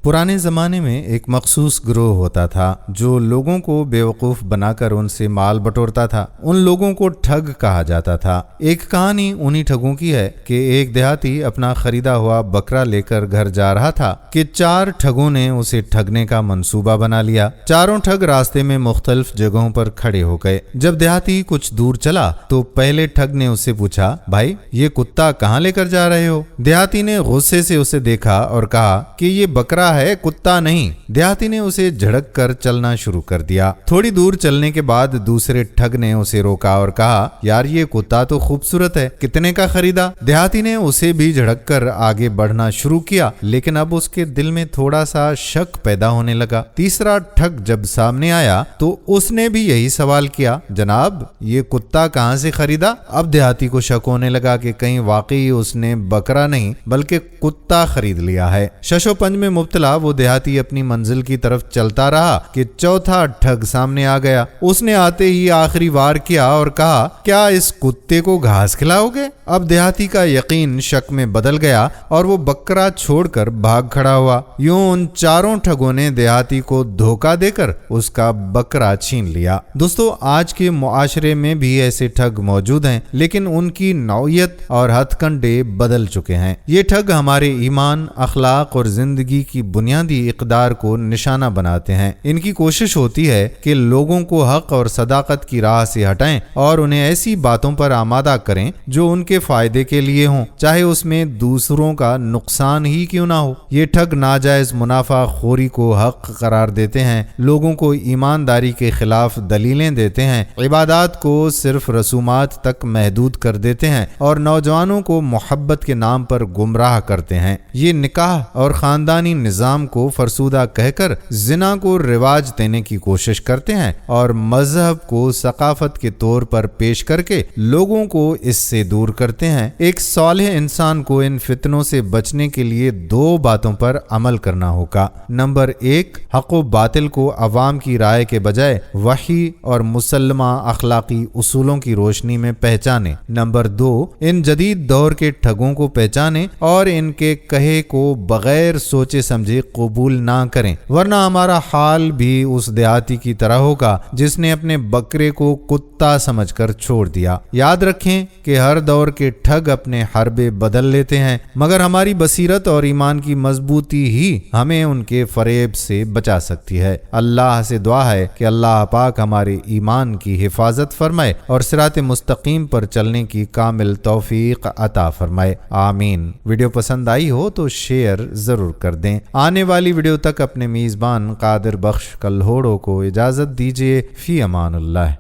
पुराने ज़माने में एक मखसूस ग्रोह होता था जो लोगों को बेवकूफ़ बनाकर उनसे माल बटोरता था। उन लोगों को ठग कहा जाता था। एक कहानी उन्हीं ठगों की है कि एक देहाती अपना खरीदा हुआ बकरा लेकर घर जा रहा था कि 4 ठगों ने उसे ठगने का मंसूबा बना लिया। चारों ठग रास्ते में मुख्तलिफ जगहों पर खड़े हो गए। जब देहाती कुछ दूर चला तो पहले ठग ने उससे पूछा, भाई ये कुत्ता कहाँ लेकर जा रहे हो? देहाती ने गुस्से से उसे देखा और कहा कि ये बकरा है, कुत्ता नहीं। देहाती ने उसे झड़क कर चलना शुरू कर दिया। थोड़ी दूर चलने के बाद दूसरे ठग ने उसे रोका और कहा, यार ये कुत्ता तो खूबसूरत है, कितने का खरीदा? देहाती ने उसे भी झड़क कर आगे बढ़ना शुरू किया, लेकिन अब उसके दिल में थोड़ा सा शक पैदा होने लगा। तीसरा ठग जब सामने आया तो उसने भी यही सवाल किया, जनाब ये कुत्ता कहाँ से खरीदा? अब देहाती को शक होने लगा कि कहीं वाकई उसने बकरा नहीं बल्कि कुत्ता खरीद लिया है। शशोपंज में मुब्तला वो देहाती अपनी मंजिल की तरफ चलता रहा कि चौथा ठग सामने आ गया। उसने आते ही आखिरी वार किया और कहा, क्या इस कुत्ते को घास खिलाओगे? अब देहाती का यकीन शक में बदल गया और वो बकरा छोड़कर भाग खड़ा हुआ। यूं उन चारों ठगों ने देहाती को धोखा देकर उसका बकरा छीन लिया। दोस्तों, आज के मुआशरे में भी ऐसे ठग मौजूद हैं, लेकिन उनकी नौयत और हथकंडे बदल चुके हैं। ये ठग हमारे ईमान, अखलाक और जिंदगी की बुनियादी इक़दार को निशाना बनाते हैं। इनकी कोशिश होती है कि लोगों को हक और सदाकत की राह से हटाएं और उन्हें ऐसी बातों पर आमादा करें जो उनके फायदे के लिए हों, चाहे उसमें दूसरों का नुकसान ही क्यों ना हो। ये ठग नाजायज मुनाफा खोरी को हक करार देते हैं, लोगों को ईमानदारी के खिलाफ दलीलें देते हैं, इबादत को सिर्फ रसूमात तक महदूद कर देते हैं और नौजवानों को मोहब्बत के नाम पर गुमराह करते हैं। ये निकाह और खानदानी निज़ाम को फरसूदा कहकर जिना को रिवाज देने की कोशिश करते हैं और मजहब को सकाफत के तौर पर पेश करके लोगों को इससे दूर करते हैं। एक सालेह इंसान को इन फितनों से बचने के लिए 2 बातों पर अमल करना होगा। नंबर 1, हक व बातिल को अवाम की राय के बजाय वही और मुसल्लमा अखलाकी उसूलों की रोशनी में पहचाने। नंबर 2, इन जदीद दौर के ठगों को पहचाने और इनके कहे को बगैर सोचे समझे कबूल ना करें, वरना हमारा हाल भी उस देहाती की तरह होगा जिसने अपने बकरे को कुत्ता समझकर छोड़ दिया। याद रखें कि हर दौर के ठग अपने हरबे बदल लेते हैं, मगर हमारी बसीरत और ईमान की मजबूती ही हमें उनके फरेब से बचा सकती है। अल्लाह से दुआ है कि अल्लाह पाक हमारे ईमान की हिफाजत फरमाए और सिरात मुस्तकीम पर चलने की कामिल तौफीक अता फरमाए। आमीन। वीडियो पसंद आई हो तो शेयर जरूर कर दें। आने वाली वीडियो तक अपने मेज़बान कादिर बख्श कल्होड़ो को इजाज़त दीजिए। फी अमानुल्लाह।